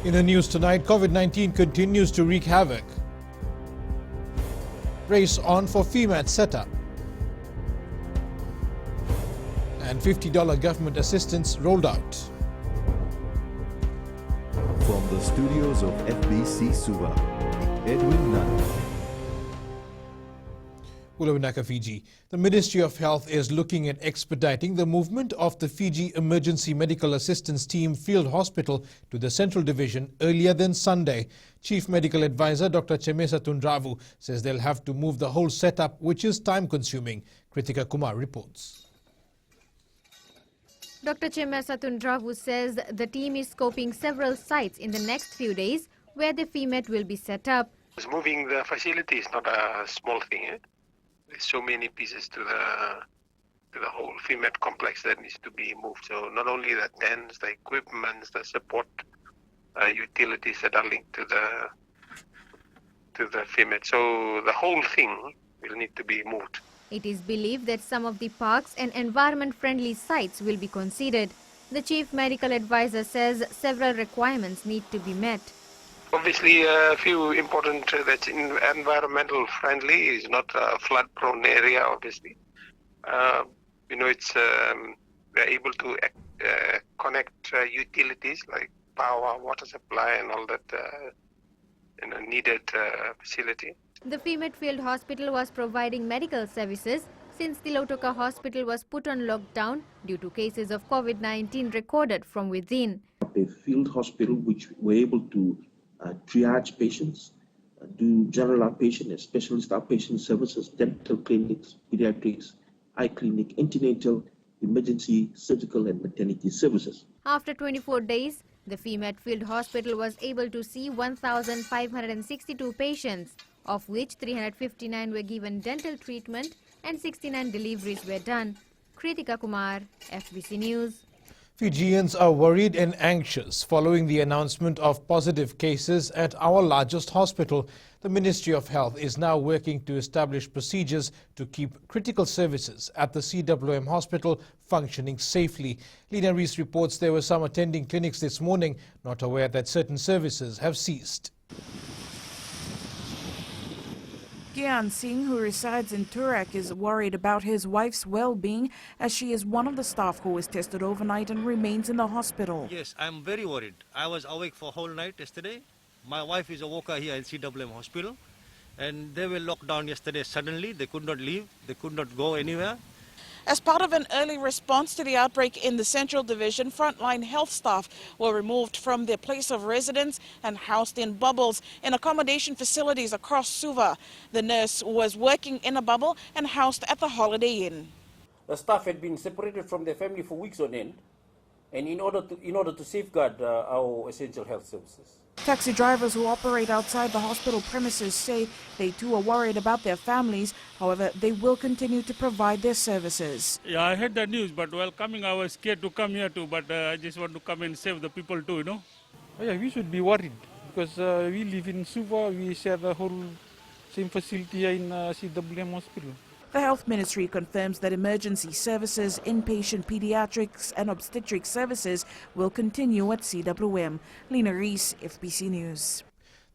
In the news tonight, COVID-19 continues to wreak havoc. Race on for Femat setup. And $50 government assistance rolled out. From the studios of FBC Suva, Edwin Nunn. Ulawanaka, Fiji. The Ministry of Health is looking at expediting the movement of the Fiji Emergency Medical Assistance Team Field Hospital to the Central Division earlier than Sunday. Chief Medical Advisor Dr. Chemesa Tundravu says they'll have to move the whole setup, which is time-consuming. Kritika Kumar reports. Dr. Chemesa Tundravu says the team is scoping several sites in the next few days where the Femat will be set up. Moving the facility is not a small thing. There's so many pieces to the whole Femat complex that needs to be moved. So not only the tents, the equipment, the support utilities that are linked to the Femat. So the whole thing will need to be moved. It is believed that some of the parks and environment-friendly sites will be considered. The Chief Medical Advisor says several requirements need to be met. Obviously, a few important that's environmental friendly is not a flood-prone area. Obviously, it's we're able to connect utilities like power, water supply, and all that needed facility. The Femat Field Hospital was providing medical services since the Lautoka Hospital was put on lockdown due to cases of COVID-19 recorded from within. A field hospital which were able to triage patients, do general outpatient and specialist outpatient services, dental clinics, pediatrics, eye clinic, antenatal, emergency, surgical and maternity services. After 24 days, the Femat Field Hospital was able to see 1,562 patients, of which 359 were given dental treatment and 69 deliveries were done. Kritika Kumar, FBC News. Fijians are worried and anxious following the announcement of positive cases at our largest hospital. The Ministry of Health is now working to establish procedures to keep critical services at the CWM hospital functioning safely. Lina Rees reports there were some attending clinics this morning not aware that certain services have ceased. Gyan Singh, who resides in Turak, is worried about his wife's well-being as she is one of the staff who was tested overnight and remains in the hospital. Yes, I'm very worried. I was awake for whole night yesterday. My wife is a worker here in CWM hospital and they were locked down yesterday suddenly. They could not leave. They could not go anywhere. As part of an early response to the outbreak in the Central Division, frontline health staff were removed from their place of residence and housed in bubbles in accommodation facilities across Suva. The nurse was working in a bubble and housed at the Holiday Inn. The staff had been separated from their family for weeks on end, and in order to safeguard our essential health services. Taxi drivers who operate outside the hospital premises say they too are worried about their families. However, they will continue to provide their services. Yeah, I heard the news, but while coming I was scared to come here too, but I just want to come and save the people too, Oh, yeah, we should be worried because we live in Suva, we share the whole same facility in CWM hospital. The Health Ministry confirms that emergency services, inpatient pediatrics and obstetric services will continue at CWM. Lina Rees, FBC News.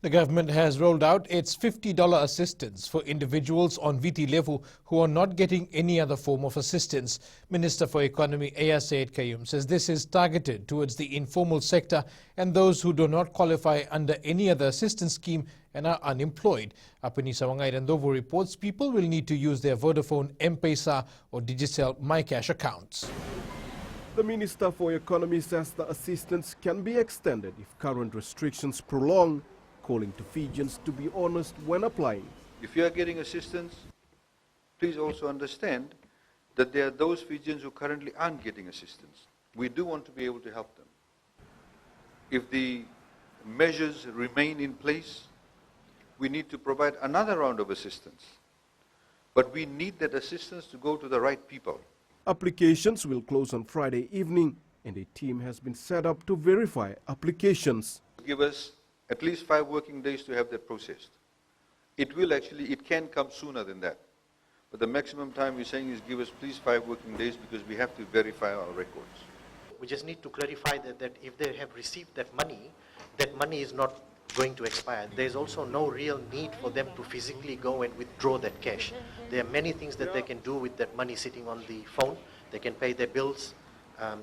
The government has rolled out its $50 assistance for individuals on VT level who are not getting any other form of assistance. Minister for Economy Aya Said Kayum says this is targeted towards the informal sector and those who do not qualify under any other assistance scheme and are unemployed. Apani Sawangai Randovo reports people will need to use their Vodafone M-Pesa or Digicel MyCash accounts. The Minister for Economy says the assistance can be extended if current restrictions prolong, calling to Fijians to be honest when applying. If you are getting assistance, please also understand that there are those Fijians who currently aren't getting assistance. We do want to be able to help them. If the measures remain in place, we need to provide another round of assistance. But we need that assistance to go to the right people. Applications will close on Friday evening and a team has been set up to verify applications. Give us at least 5 working days to have that processed. It can come sooner than that. But the maximum time we're saying is give us please 5 working days because we have to verify our records. We just need to clarify that if they have received that money is not going to expire. There's also no real need for them to physically go and withdraw that cash. There are many things that they can do with that money sitting on the phone. They can pay their bills,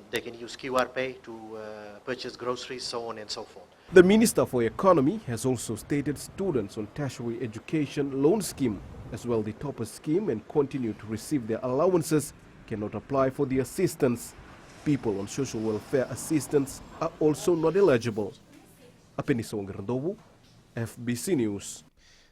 they can use QR Pay to purchase groceries, so on and so forth. The Minister for Economy has also stated students on tertiary education loan scheme, as well the topper scheme, and continue to receive their allowances, cannot apply for the assistance. People on social welfare assistance are also not eligible. Apenisong Randovu, FBC News.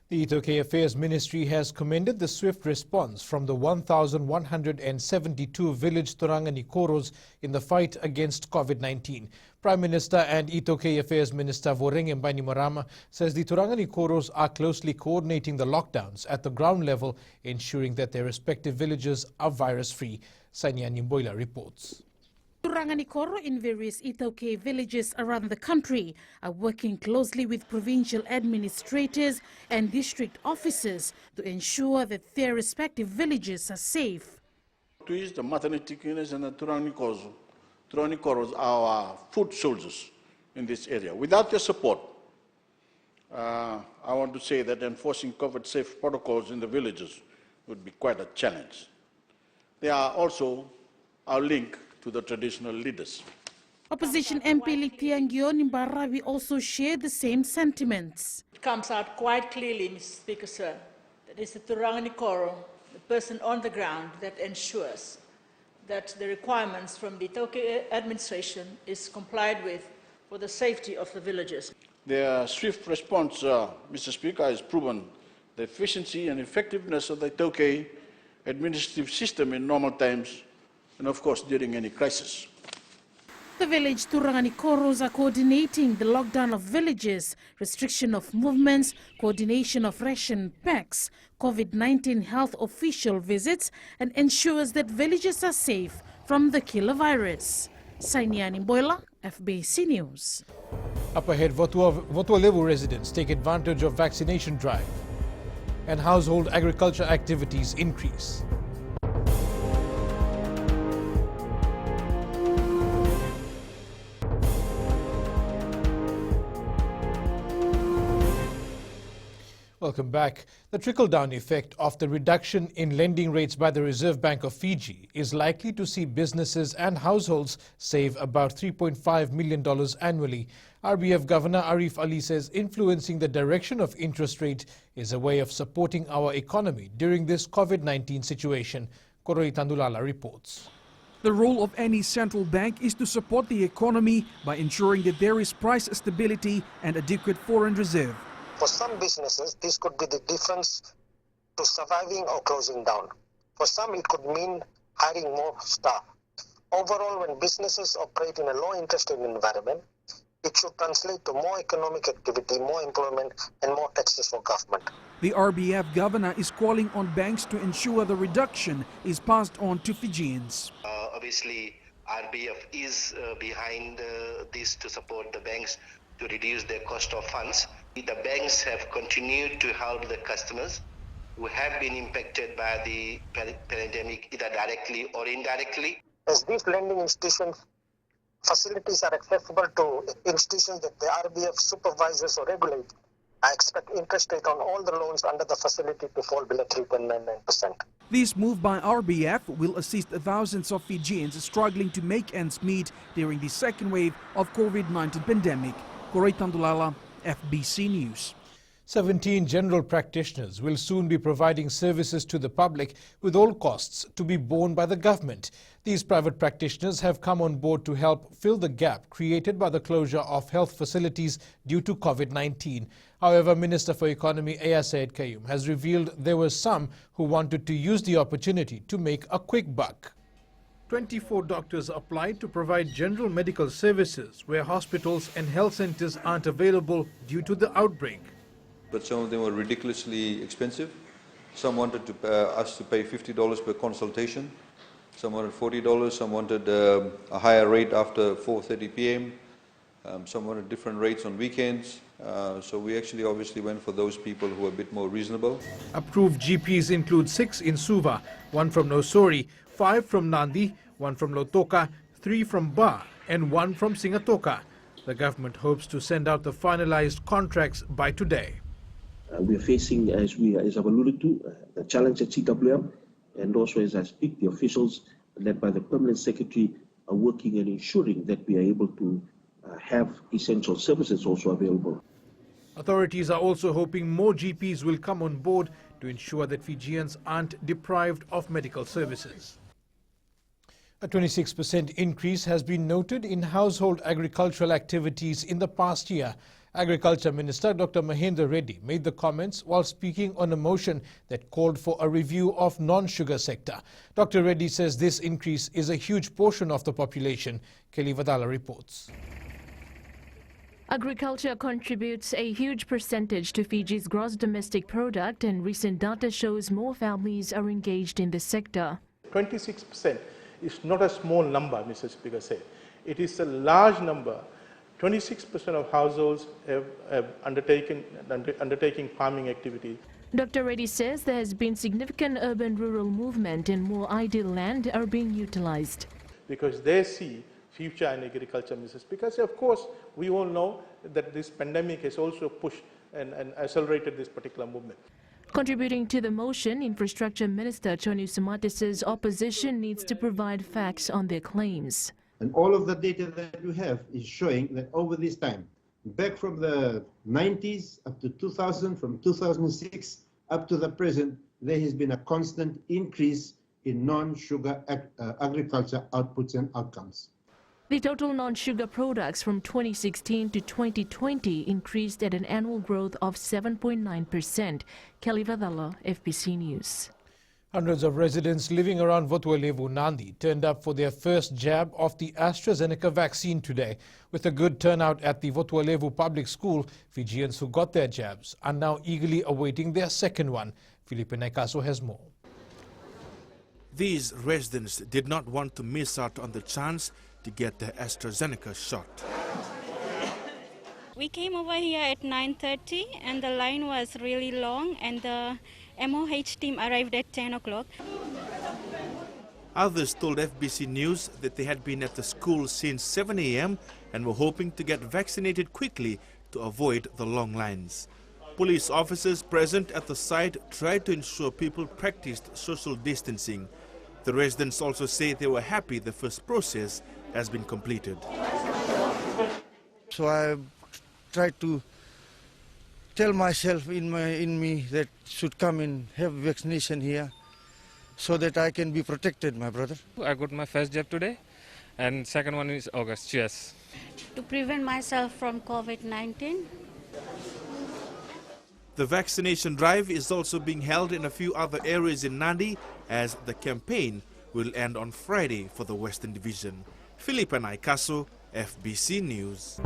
The Itoke Affairs Ministry has commended the swift response from the 1,172 village Turangani Koros in the fight against COVID-19. Prime Minister and Itoke Affairs Minister Voreng Bainimarama says the Turangani Koros are closely coordinating the lockdowns at the ground level, ensuring that their respective villages are virus-free. Sanya Nimboila reports. Turangani Koro in various Itoke villages around the country are working closely with provincial administrators and district officers to ensure that their respective villages are safe. Twist the maternity clinics and the Turangani Koros are our foot soldiers in this area. Without your support, I want to say that enforcing COVID-safe protocols in the villages would be quite a challenge. They are also our link to the traditional leaders. Opposition MP Liktiangyo Nimbarawi also shared the same sentiments. It comes out quite clearly, Mr. Speaker, sir, that it's the Turangani Koro, the person on the ground, that ensures that the requirements from the Itoke administration is complied with for the safety of the villagers. Their swift response, Mr. Speaker, has proven the efficiency and effectiveness of the Itoke administrative system in normal times, and of course during any crisis. The village Turangani Koros are coordinating the lockdown of villages, restriction of movements, coordination of ration packs, COVID-19 health official visits, and ensures that villages are safe from the killer virus. Sainiani Boila, FBC News. Up ahead, Votua Levu residents take advantage of vaccination drive and household agriculture activities increase. Welcome back. The trickle-down effect of the reduction in lending rates by the Reserve Bank of Fiji is likely to see businesses and households save about $3.5 million annually. RBF Governor Arif Ali says influencing the direction of interest rate is a way of supporting our economy during this COVID-19 situation. Koroi Tandulala reports. The role of any central bank is to support the economy by ensuring that there is price stability and adequate foreign reserve. For some businesses, this could be the difference to surviving or closing down. For some, it could mean hiring more staff. Overall, when businesses operate in a low-interest rate environment, it should translate to more economic activity, more employment, and more taxes for government. The RBF governor is calling on banks to ensure the reduction is passed on to Fijians. Obviously, RBF is behind this to support the banks to reduce their cost of funds. The banks have continued to help the customers who have been impacted by the pandemic, either directly or indirectly. As these lending institutions, facilities are accessible to institutions that the RBF supervises or regulates, I expect interest rate on all the loans under the facility to fall below 3.99%. This move by RBF will assist thousands of Fijians struggling to make ends meet during the second wave of COVID-19 pandemic. Koroi Tandulala, FBC News. 17 general practitioners will soon be providing services to the public with all costs to be borne by the government. These private practitioners have come on board to help fill the gap created by the closure of health facilities due to COVID-19. However, Minister for Economy Aya Said Kayum has revealed there were some who wanted to use the opportunity to make a quick buck. 24 doctors applied to provide general medical services where hospitals and health centers aren't available due to the outbreak. But some of them were ridiculously expensive. Some wanted to us to pay $50 per consultation. Some wanted $40. Some wanted a higher rate after 4:30 p.m. Some wanted different rates on weekends. So we actually obviously went for those people who are a bit more reasonable. Approved GPs include 6 in Suva, 1 from Nosori, 5 from Nandi, 1 from Lotoka, 3 from Ba, and one from Singatoka. The government hopes to send out the finalized contracts by today. We are facing, as I've alluded to, a challenge at CWM, and also as I speak, the officials led by the Permanent Secretary are working and ensuring that we are able to have essential services also available. Authorities are also hoping more GPs will come on board to ensure that Fijians aren't deprived of medical services. A 26% increase has been noted in household agricultural activities in the past year. Agriculture Minister Dr. Mahendra Reddy made the comments while speaking on a motion that called for a review of non-sugar sector. Dr. Reddy says this increase is a huge portion of the population. Kelly Vadala reports. Agriculture contributes a huge percentage to Fiji's gross domestic product, and recent data shows more families are engaged in this sector. 26% is not a small number, Mr. Speaker said. It is a large number. 26% of households have undertaking farming activity. Dr. Reddy says there has been significant urban-rural movement and more ideal land are being utilized. Because they see future in agriculture, Mrs. Speaker. Of course, we all know that this pandemic has also pushed and accelerated this particular movement. Contributing to the motion, Infrastructure Minister Chonu Sumate says opposition needs to provide facts on their claims. And all of the data that we have is showing that over this time, back from the 90s up to 2000, from 2006 up to the present, there has been a constant increase in non-sugar agriculture outputs and outcomes. The total non-sugar products from 2016 to 2020 increased at an annual growth of 7.9%. Kelly Vadala, FBC News. Hundreds of residents living around Votuelevu, Nandi turned up for their first jab of the AstraZeneca vaccine today. With a good turnout at the Votuelevu Public School, Fijians who got their jabs are now eagerly awaiting their second one. Felipe Naikaso has more. These residents did not want to miss out on the chance to get the AstraZeneca shot. We came over here at 9:30 and the line was really long, and the MOH team arrived at 10 o'clock. Others told FBC News that they had been at the school since 7 a.m. and were hoping to get vaccinated quickly to avoid the long lines. Police officers present at the site tried to ensure people practiced social distancing. The residents also say they were happy the first process has been completed. So I tried to tell myself in me that should come and have vaccination here so that I can be protected, my brother. I got my first jab today and second one is August. Cheers. To prevent myself from COVID-19. The vaccination drive is also being held in a few other areas in Nadi as the campaign will end on Friday for the Western Division. Felipe Naikaso, FBC News.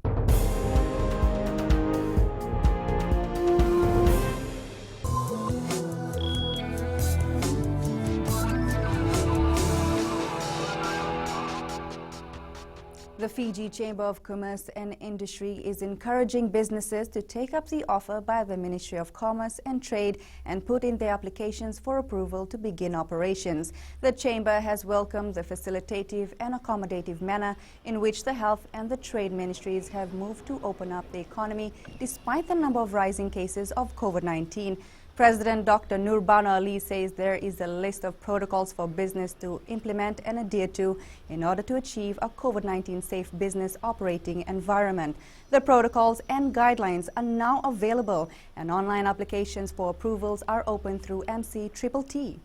The Fiji Chamber of Commerce and Industry is encouraging businesses to take up the offer by the Ministry of Commerce and Trade and put in their applications for approval to begin operations. The Chamber has welcomed the facilitative and accommodative manner in which the Health and the Trade Ministries have moved to open up the economy despite the number of rising cases of COVID-19. President Dr. Nurbana Ali says there is a list of protocols for business to implement and adhere to in order to achieve a COVID-19 safe business operating environment. The protocols and guidelines are now available, and online applications for approvals are open through MCTTT.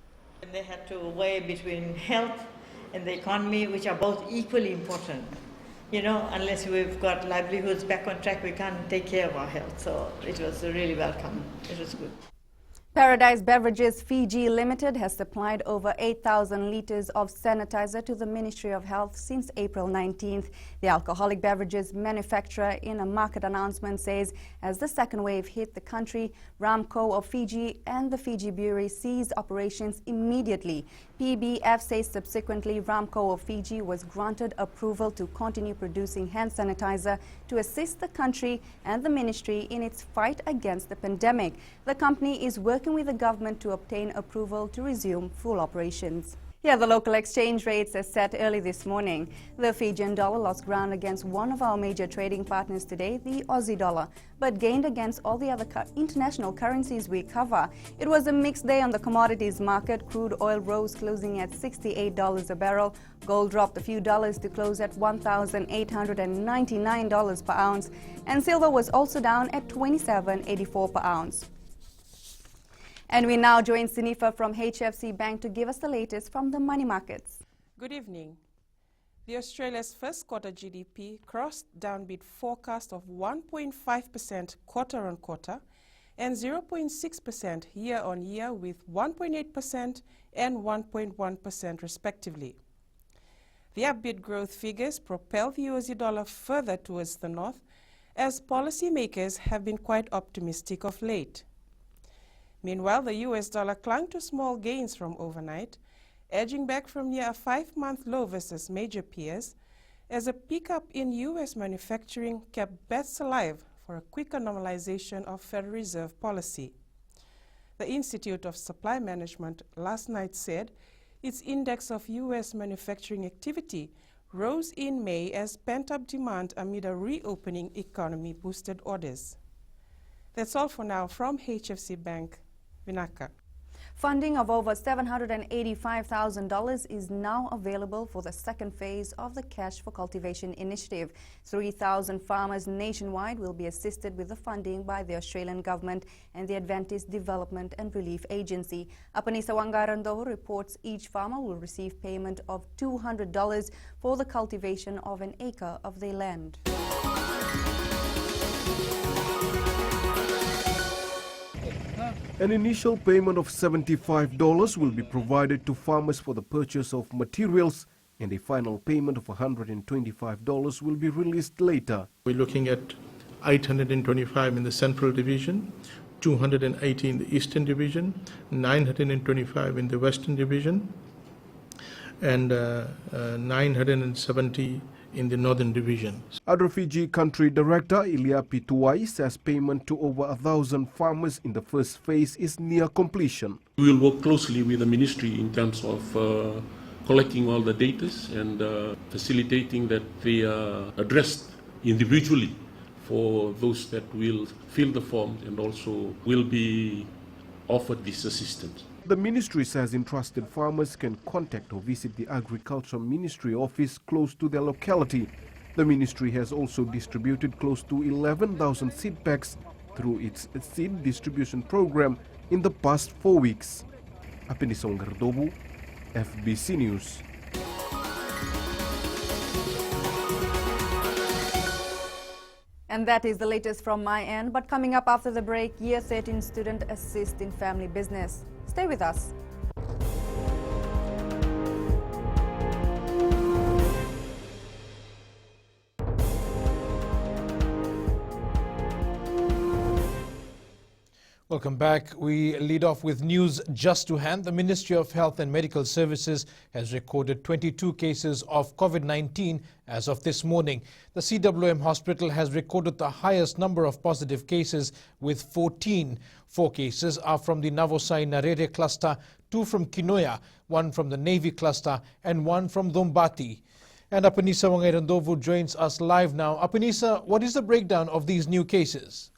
They had to weigh between health and the economy, which are both equally important. You know, unless we've got livelihoods back on track, we can't take care of our health. So it was really welcome. It was good. Paradise Beverages Fiji Limited has supplied over 8,000 litres of sanitizer to the Ministry of Health since April 19th. The alcoholic beverages manufacturer, in a market announcement, says as the second wave hit the country, Ramco of Fiji and the Fiji Brewery ceased operations immediately. PBF says subsequently Ramco of Fiji was granted approval to continue producing hand sanitizer to assist the country and the ministry in its fight against the pandemic. The company is working with the government to obtain approval to resume full operations. Yeah, the local exchange rates are set early this morning. The Fijian dollar lost ground against one of our major trading partners today, the Aussie dollar, but gained against all the other international currencies we cover. It was a mixed day on the commodities market. Crude oil rose, closing at $68 a barrel. Gold dropped a few dollars to close at $1,899 per ounce. And silver was also down at $27.84 per ounce. And we now join Sinifa from HFC Bank to give us the latest from the money markets. Good evening. The Australia's first quarter GDP crossed downbeat forecast of 1.5% quarter-on-quarter and 0.6% year-on-year, with 1.8% and 1.1% respectively. The upbeat growth figures propel the Aussie dollar further towards the north, as policymakers have been quite optimistic of late. Meanwhile, the US dollar clung to small gains from overnight, edging back from near a 5-month low versus major peers, as a pickup in US manufacturing kept bets alive for a quicker normalization of Federal Reserve policy. The Institute of Supply Management last night said its index of US manufacturing activity rose in May as pent-up demand amid a reopening economy boosted orders. That's all for now from HFC Bank. Vinaka. Funding of over $785,000 is now available for the second phase of the Cash for Cultivation initiative. 3,000 farmers nationwide will be assisted with the funding by the Australian government and the Adventist Development and Relief Agency. Apanisa Wangarandoho reports each farmer will receive payment of $200 for the cultivation of an acre of their land. An initial payment of $75 will be provided to farmers for the purchase of materials, and a final payment of $125 will be released later. We're looking at 825 in the Central Division, 280 in the Eastern Division, 925 in the Western Division, and 970 in the Northern Division. Fiji Country Director Ilya Pituai says payment to over 1,000 farmers in the first phase is near completion. We will work closely with the ministry in terms of collecting all the data and facilitating that they are addressed individually for those that will fill the form and also will be offered this assistance. The ministry says interested farmers can contact or visit the Agriculture Ministry office close to their locality. The ministry has also distributed close to 11,000 seed packs through its seed distribution program in the past 4 weeks. Apenisong Gardobu, FBC News. And that is the latest from my end. But coming up after the break, Year 13 student assist in family business. Stay with us. Welcome back. We lead off with news just to hand. The Ministry of Health and Medical Services has recorded 22 cases of COVID-19 as of this morning. The CWM hospital has recorded the highest number of positive cases with 14. 4 cases are from the Navosai Narere cluster, 2 from Kinoya, 1 from the Navy cluster and 1 from Dombati. And Apanisa Wangairandovu joins us live now. Apanisa, what is the breakdown of these new cases?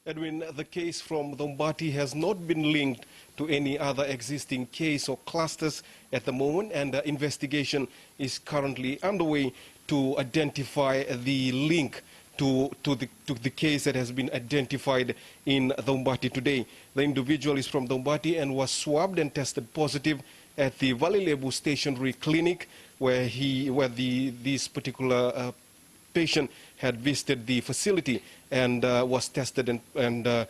Edwin, the case from Dombati has not been linked to any other existing case or clusters at the moment, and the investigation is currently underway to identify the link to the case that has been identified in Dombati today. The individual is from Dombati and was swabbed and tested positive at the Valilebu Stationary Clinic, where this particular patient had visited the facility and was tested and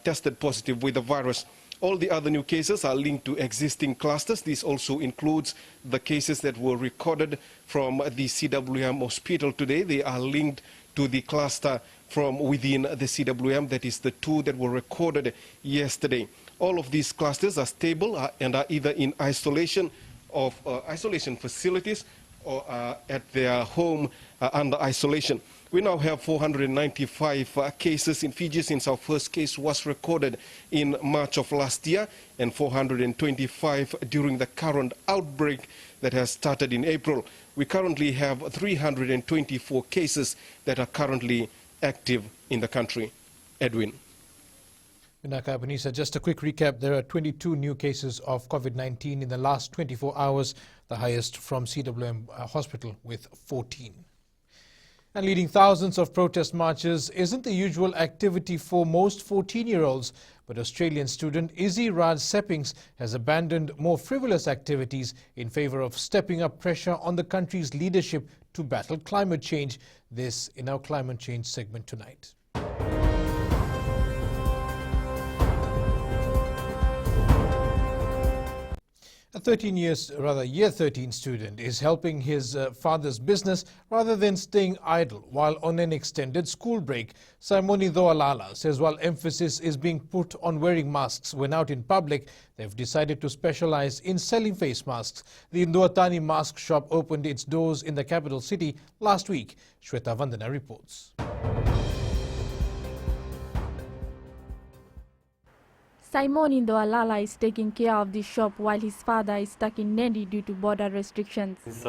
tested positive with the virus. All the other new cases are linked to existing clusters. This also includes the cases that were recorded from the CWM hospital today. They are linked to the cluster from within the CWM, that is the 2 that were recorded yesterday. All of these clusters are stable and are either in isolation facilities or at their home under isolation. We now have 495 cases in Fiji since our first case was recorded in March of last year, and 425 during the current outbreak that has started in April. We currently have 324 cases that are currently active in the country. Edwin. Vinaka Benisa, just a quick recap. There are 22 new cases of COVID-19 in the last 24 hours, the highest from CWM Hospital with 14. And leading thousands of protest marches isn't the usual activity for most 14-year-olds, but Australian student Izzy Raj Seppings has abandoned more frivolous activities in favour of stepping up pressure on the country's leadership to battle climate change. This in our climate change segment tonight. A year 13 student is helping his father's business rather than staying idle while on an extended school break. Simoni Doalala says while emphasis is being put on wearing masks when out in public, they've decided to specialize in selling face masks. The Induatani mask shop opened its doors in the capital city last week. Shweta Vandana reports. Simon Indoalala is taking care of the shop while his father is stuck in Nandi due to border restrictions. Since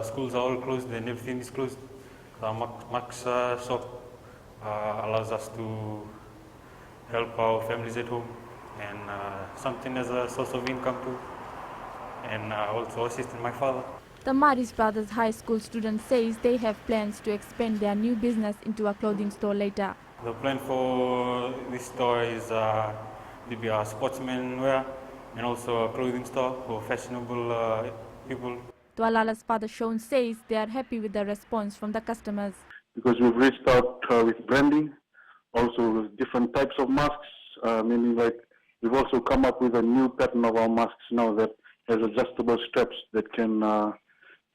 schools are all closed and everything is closed, the Max shop allows us to help our families at home and something as a source of income too, and also assisting my father. The Maris Brothers High School student says they have plans to expand their new business into a clothing store later. The plan for this store is to be a sportsman wear and also a clothing store for fashionable people. Doalala's father Sean says they are happy with the response from the customers. Because we've reached out with branding, also with different types of masks, meaning like we've also come up with a new pattern of our masks now that has adjustable straps that can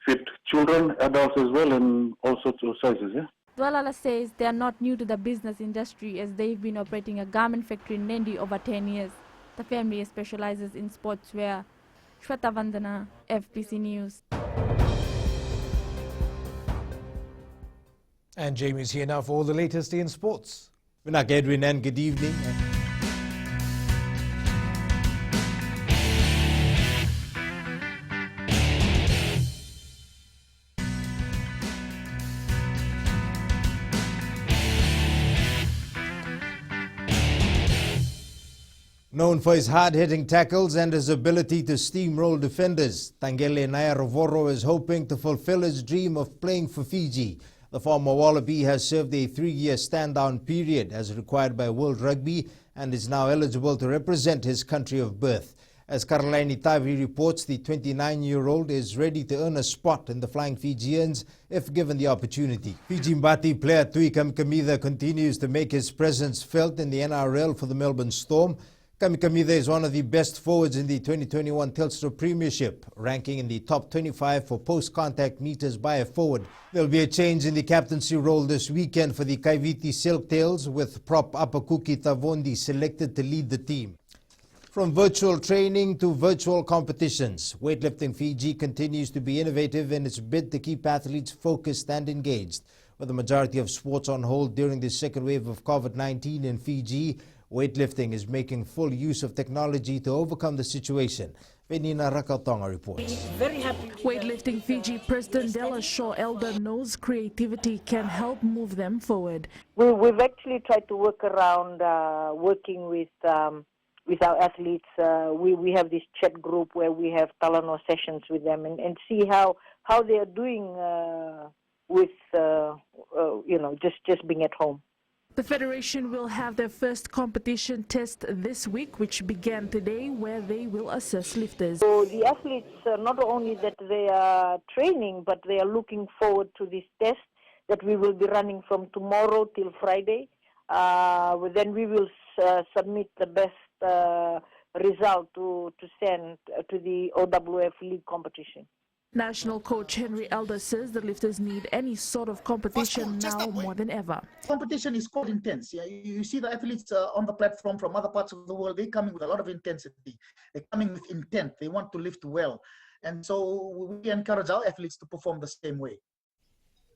fit children, adults as well, and all sorts of sizes. Yeah? Doalala says they are not new to the business industry as they've been operating a garment factory in Nandi over 10 years. The family specializes in sportswear. Shweta Vandana, FBC News. And Jamie's here now for all the latest in sports. Vinak, Edwin, and good evening. Known for his hard-hitting tackles and his ability to steamroll defenders, Tangele Nayaravoro is hoping to fulfill his dream of playing for Fiji. The former Wallaby has served a 3-year stand-down period as required by World Rugby and is now eligible to represent his country of birth. As Caroline Itavi reports, the 29-year-old is ready to earn a spot in the Flying Fijians if given the opportunity. Fiji Mbati player Tui Kamkamida continues to make his presence felt in the NRL for the Melbourne Storm. Kamkamida is one of the best forwards in the 2021 Telstra Premiership, ranking in the top 25 for post-contact meters by a forward. There will be a change in the captaincy role this weekend for the Kaiviti Silktails, with prop Apakuki Tavondi selected to lead the team. From virtual training to virtual competitions, Weightlifting Fiji continues to be innovative in its bid to keep athletes focused and engaged. With the majority of sports on hold during the second wave of COVID-19 in Fiji, weightlifting is making full use of technology to overcome the situation. Venina Rakatonga reports. Weightlifting Fiji President Della Shaw Elder knows creativity can help move them forward. We've actually tried to work around working with our athletes. We have this chat group where we have Talano sessions with them and see how they are doing with just being at home. The Federation will have their first competition test this week, which began today, where they will assess lifters. So the athletes, not only that they are training, but they are looking forward to this test that we will be running from tomorrow till Friday. Then we will submit the best result to send to the OWF League competition. National coach Henry Elder says the lifters need any sort of competition now more than ever. Competition is quite intense. Yeah, you see the athletes on the platform from other parts of the world. They're coming with a lot of intensity. They're coming with intent. They want to lift well. And so we encourage our athletes to perform the same way.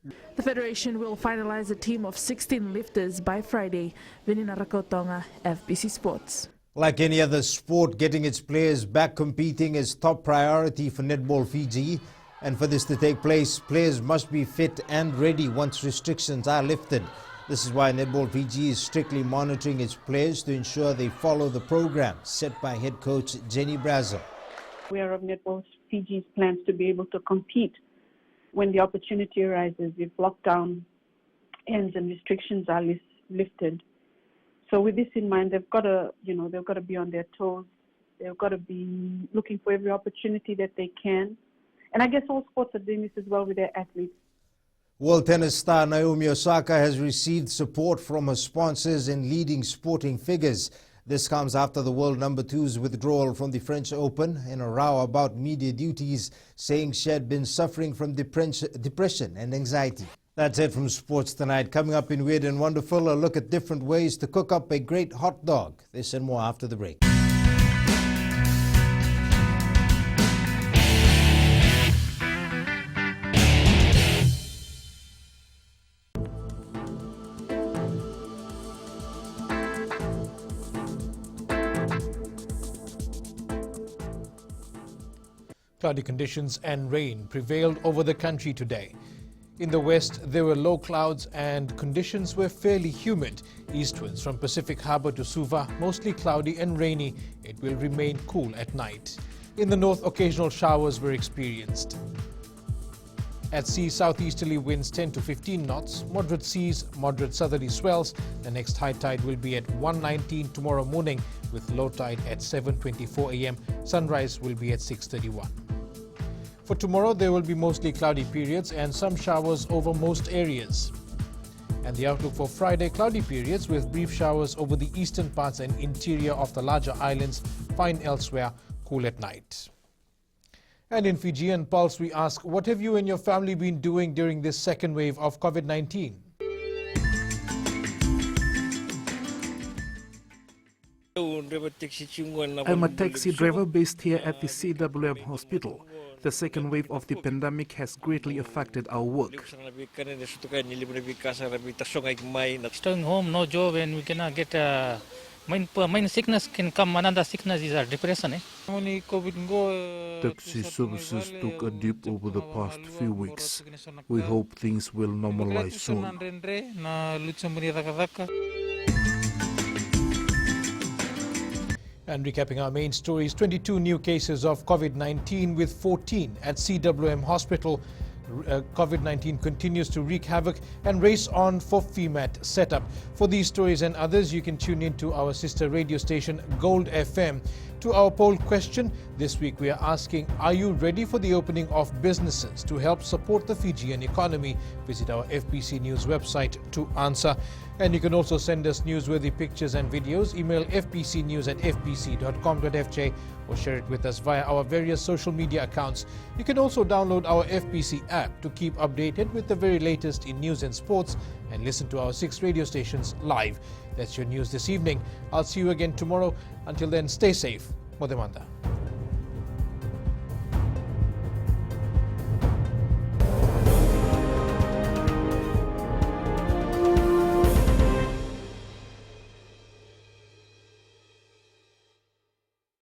The Federation will finalize a team of 16 lifters by Friday. Venina Rakotonga, FBC Sports. Like any other sport, getting its players back competing is top priority for Netball Fiji. And for this to take place, players must be fit and ready once restrictions are lifted. This is why Netball Fiji is strictly monitoring its players to ensure they follow the program set by head coach Jenny Brazel. We are of Netball Fiji's plans to be able to compete when the opportunity arises, if lockdown ends and restrictions are lifted. So with this in mind, they've got to be on their toes. They've got to be looking for every opportunity that they can. And I guess all sports are doing this as well with their athletes. World tennis star Naomi Osaka has received support from her sponsors and leading sporting figures. This comes after the world number 2's withdrawal from the French Open in a row about media duties, saying she had been suffering from depression and anxiety. That's it from sports tonight. Coming up in Weird and Wonderful, a look at different ways to cook up a great hot dog. This and more after the break. Cloudy conditions and rain prevailed over the country today. In the west, there were low clouds and conditions were fairly humid. Eastwards from Pacific Harbour to Suva, mostly cloudy and rainy. It will remain cool at night. In the north, occasional showers were experienced. At sea, southeasterly winds 10 to 15 knots, moderate seas, moderate southerly swells. The next high tide will be at 1:19 tomorrow morning, with low tide at 7:24 a.m. Sunrise will be at 6:31. For tomorrow, there will be mostly cloudy periods and some showers over most areas. And the outlook for Friday, cloudy periods with brief showers over the eastern parts and interior of the larger islands, fine elsewhere, cool at night. And in Fijian Pulse, we ask, what have you and your family been doing during this second wave of COVID-19? I'm a taxi driver based here at the CWM hospital. The second wave of the pandemic has greatly affected our work. Staying home, no job, and we cannot get main sickness can come. Another sickness is depression. Taxi services took a dip over the past few weeks. We hope things will normalize soon. And recapping our main stories, 22 new cases of COVID-19 with 14 at CWM Hospital. COVID-19 continues to wreak havoc and race on for Femat setup. For these stories and others, you can tune in to our sister radio station Gold FM. To our poll question, this week we are asking, are you ready for the opening of businesses to help support the Fijian economy? Visit our FBC News website to answer. And you can also send us newsworthy pictures and videos. Email fbcnews@fbc.com.fj or share it with us via our various social media accounts. You can also download our FBC app to keep updated with the very latest in news and sports and listen to our 6 radio stations live. That's your news this evening. I'll see you again tomorrow. Until then, stay safe. Modemanda.